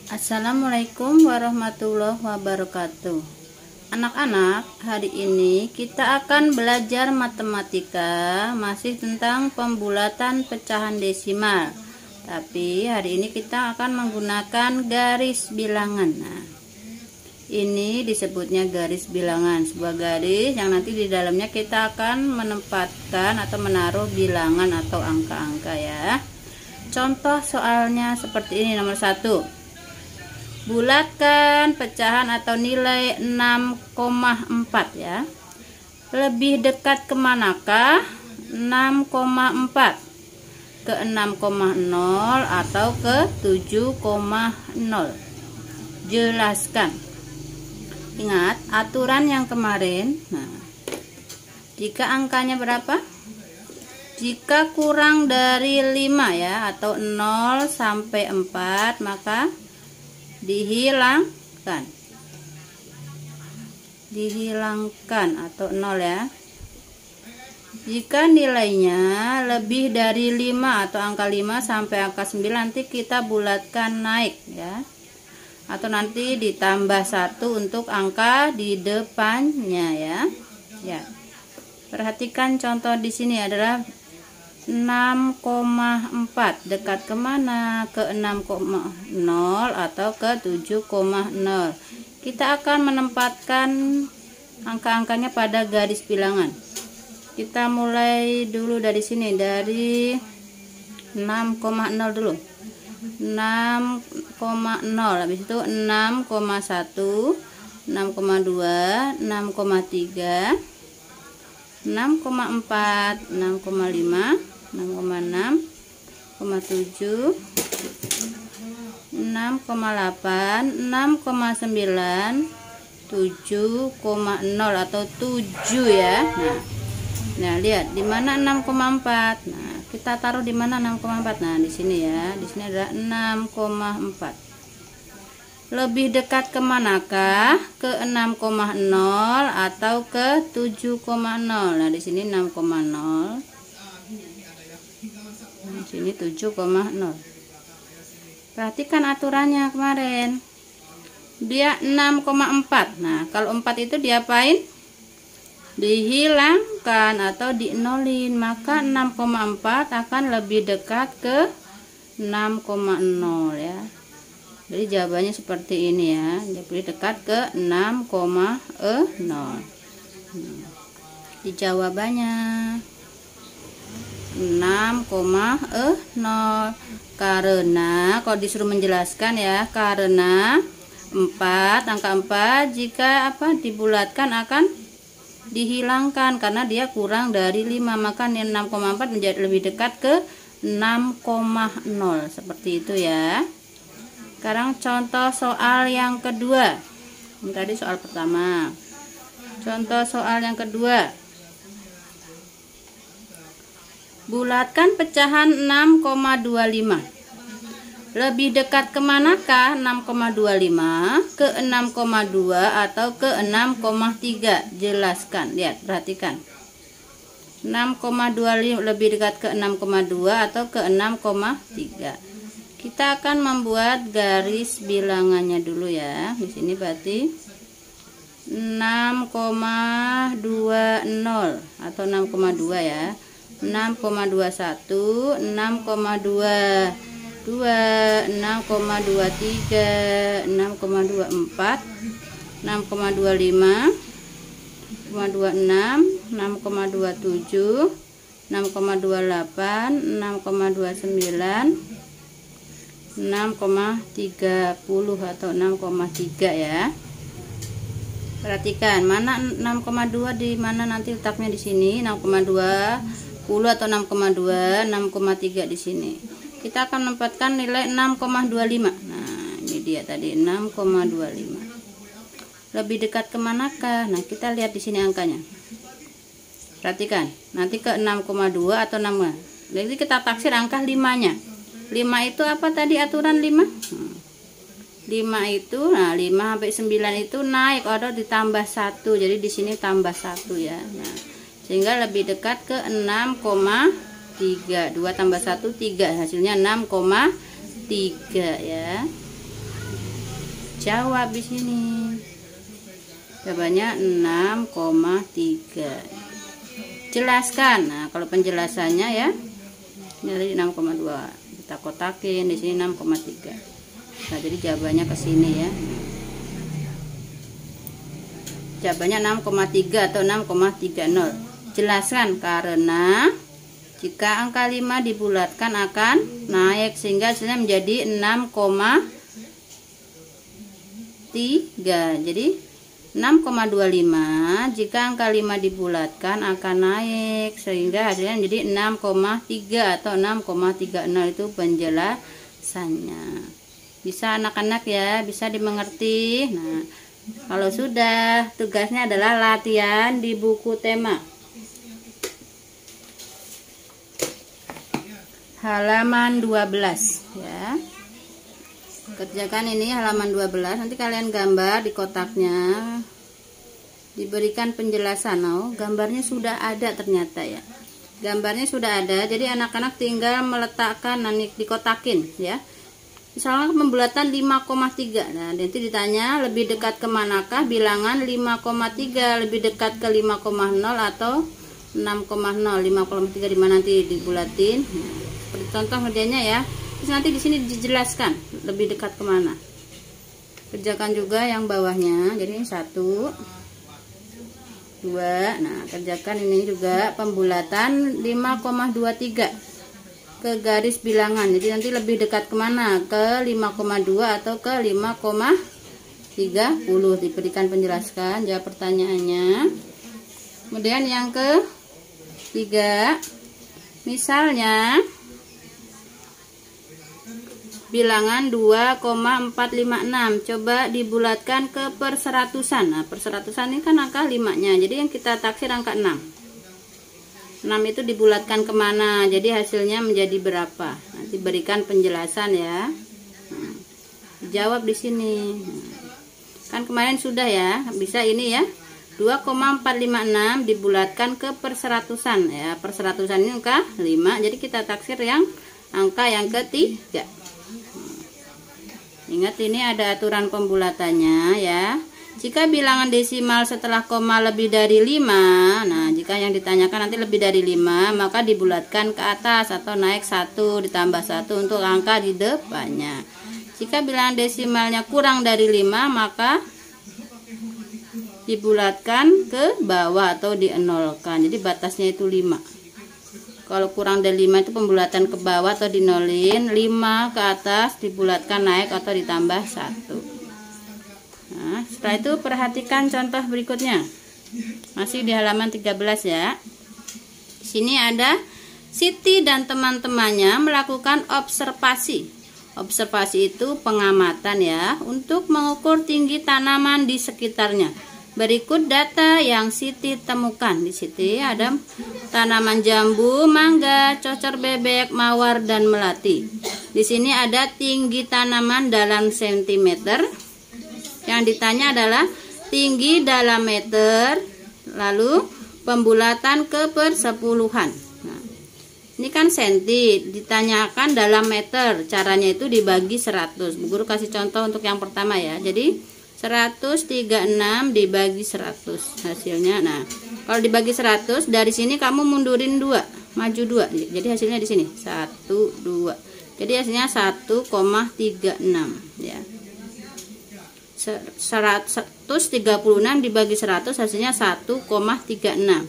Assalamualaikum warahmatullahi wabarakatuh. Anak-anak, hari ini kita akan belajar matematika, masih tentang pembulatan pecahan desimal. Tapi hari ini kita akan menggunakan garis bilangan. Nah, ini disebutnya garis bilangan, sebuah garis yang nanti di dalamnya kita akan menempatkan atau menaruh bilangan atau angka-angka ya. Contoh soalnya seperti ini, nomor 1. Bulatkan pecahan atau nilai 6,4 ya. Lebih dekat ke manakah 6,4? Ke 6,0 atau ke 7,0? Jelaskan. Ingat aturan yang kemarin. Nah, jika angkanya berapa? Jika kurang dari 5 ya, atau 0 sampai 4, maka dihilangkan atau 0 ya. Jika nilainya lebih dari 5 atau angka 5 sampai angka 9, nanti kita bulatkan naik ya, atau nanti ditambah 1 untuk angka di depannya ya. Ya, perhatikan contoh di sini adalah 6,4 dekat kemana? Ke 6,0 atau ke 7,0. Kita akan menempatkan angka-angkanya pada garis bilangan. Kita mulai dulu dari sini, dari 6,0 dulu. 6,0, habis itu 6,1, 6,2, 6,3, 6,4, 6,5, 6,6, 6,7, 6,8, 6,9, 7,0 atau 7 ya. Nah, lihat di mana 6,4. Nah, kita taruh di mana 6,4. Nah, di sini ya. Di sini ada 6,4. Lebih dekat ke manakah? Ke 6,0 atau ke 7,0? Nah, di sini 6,0. Di sini 7,0. Perhatikan aturannya kemarin. Dia 6,4. Nah, kalau 4 itu diapain? Dihilangkan atau dinolin, maka 6,4 akan lebih dekat ke 6,0 ya. Jadi jawabannya seperti ini ya. Lebih dekat ke 6,0. Di jawabannya 6,0. Karena kalau disuruh menjelaskan ya, karena 4, angka 4 jika dibulatkan akan dihilangkan karena dia kurang dari 5, maka 6,4 menjadi lebih dekat ke 6,0 seperti itu ya. Sekarang contoh soal yang kedua. Ini tadi soal pertama. Contoh soal yang kedua. Bulatkan pecahan 6,25. Lebih dekat ke manakah 6,25? Ke 6,2 atau ke 6,3? Jelaskan. Lihat, perhatikan. 6,25 lebih dekat ke 6,2 atau ke 6,3. Kita akan membuat garis bilangannya dulu ya. Di sini berarti 6,20 atau 6,2 ya. 6,21, 6,22, 6,23, 6,24, 6,25, 6,26, 6,27, 6,28, 6,29, 6,30 atau 6,3 ya. Perhatikan mana 6,2 di mana nanti letaknya di sini. 6,20 atau 6,2, 6,3 di sini. Kita akan menempatkan nilai 6,25. Nah, ini dia tadi 6,25. Lebih dekat ke manakah? Nah, kita lihat di sini angkanya. Perhatikan, nanti ke 6,2 atau 6. Jadi kita taksir angka 5-nya. 5 itu apa tadi aturan 5? 5 itu, nah 5 sampai 9 itu naik atau ditambah 1. Jadi di sini tambah 1 ya. Nah, sehingga lebih dekat ke 6,3. 2 tambah 1 3, hasilnya 6,3 ya. jawab di sini. Jawabannya 6,3. Jelaskan. Nah, kalau penjelasannya ya, ini tadi 6,2. Kita kotakin di sini 6,3. Nah, jadi jawabannya ke sini ya. Jawabannya 6,3 atau 6,30. Jelaskan karena jika angka 5 dibulatkan akan naik sehingga hasilnya menjadi 6,3. Jadi 6,25 jika angka 5 dibulatkan akan naik sehingga hasilnya menjadi 6,3 atau 6,30. Itu penjelasannya. Bisa anak-anak ya, bisa dimengerti. Nah, kalau sudah, tugasnya adalah latihan di buku tema. Halaman 12 ya. Kerjakan ini halaman 12. Nanti kalian gambar di kotaknya. Diberikan penjelasan. Oh, gambarnya sudah ada ternyata ya. Gambarnya sudah ada. Jadi anak-anak tinggal meletakkan, nanti dikotakin ya. Misalnya pembulatan 5,3. Nah, nanti ditanya lebih dekat ke manakah bilangan 5,3, lebih dekat ke 5,0 atau 6,0. 5,3 di mana nanti dibulatin. Seperti contoh kerjanya ya. Terus nanti di sini dijelaskan lebih dekat kemana. Kerjakan juga yang bawahnya. Jadi 1, 2. Nah, kerjakan ini juga pembulatan 5,23 ke garis bilangan. Jadi nanti lebih dekat kemana? Ke 5,2 atau ke 5,30. Diberikan penjelaskan, jawab pertanyaannya. Kemudian yang ketiga, misalnya bilangan 2,456 coba dibulatkan ke perseratusan. Nah, perseratusan ini kan angka 5-nya. Jadi yang kita taksir angka 6. 6 itu dibulatkan kemana, jadi hasilnya menjadi berapa. Nanti berikan penjelasan ya. Jawab di sini. Kan kemarin sudah ya, bisa ini ya. 2,456 dibulatkan ke perseratusan ya. Perseratusan ini angka 5, jadi kita taksir yang angka yang ketiga. Ingat ini ada aturan pembulatannya ya. Jika bilangan desimal setelah koma lebih dari 5, nah jika yang ditanyakan nanti lebih dari 5, maka dibulatkan ke atas atau naik 1 ditambah 1 untuk angka di depannya. Jika bilangan desimalnya kurang dari 5, maka dibulatkan ke bawah atau dienolkan. Jadi batasnya itu 5. Kalau kurang dari 5 itu pembulatan ke bawah atau dinolin, 5 ke atas dibulatkan naik atau ditambah 1. Nah, setelah itu perhatikan contoh berikutnya. Masih di halaman 13 ya. Di sini ada Siti dan teman-temannya melakukan observasi. Observasi itu pengamatan ya, untuk mengukur tinggi tanaman di sekitarnya. Berikut data yang Siti temukan. Di situ ada tanaman jambu, mangga, cocor bebek, mawar, dan melati. Di sini ada tinggi tanaman dalam sentimeter. Yang ditanya adalah tinggi dalam meter, lalu pembulatan ke persepuluhan. Nah, ini kan senti, ditanyakan dalam meter. Caranya itu dibagi 100. Bu Guru kasih contoh untuk yang pertama ya. Jadi 136 dibagi 100 hasilnya. Nah, kalau dibagi 100 dari sini kamu mundurin 2, maju 2. Jadi hasilnya di sini 1, 2. Jadi hasilnya 1,36 ya. 136 dibagi 100 hasilnya 1,36.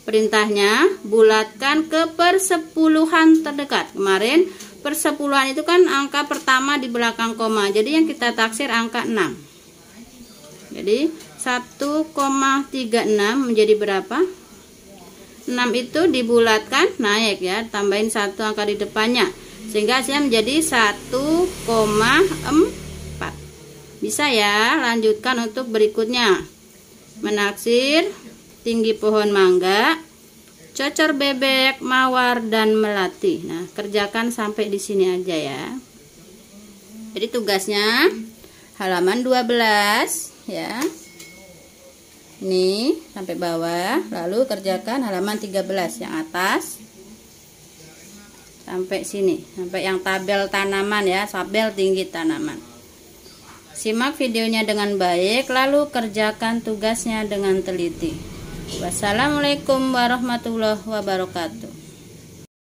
Perintahnya bulatkan ke persepuluhan terdekat. Kemarin persepuluhan itu kan angka pertama di belakang koma. Jadi yang kita taksir angka 6. Jadi 1,36 menjadi berapa? 6 itu dibulatkan naik ya, tambahin 1 angka di depannya. Sehingga hasilnya menjadi 1,4. Bisa ya, lanjutkan untuk berikutnya. Menaksir tinggi pohon mangga, cocor bebek, mawar, dan melati. Nah, kerjakan sampai di sini aja ya. Jadi tugasnya halaman 12 ya. Ini sampai bawah, lalu kerjakan halaman 13 yang atas sampai sini, sampai yang tabel tanaman ya, tabel tinggi tanaman. Simak videonya dengan baik, lalu kerjakan tugasnya dengan teliti. Wassalamualaikum warahmatullahi wabarakatuh.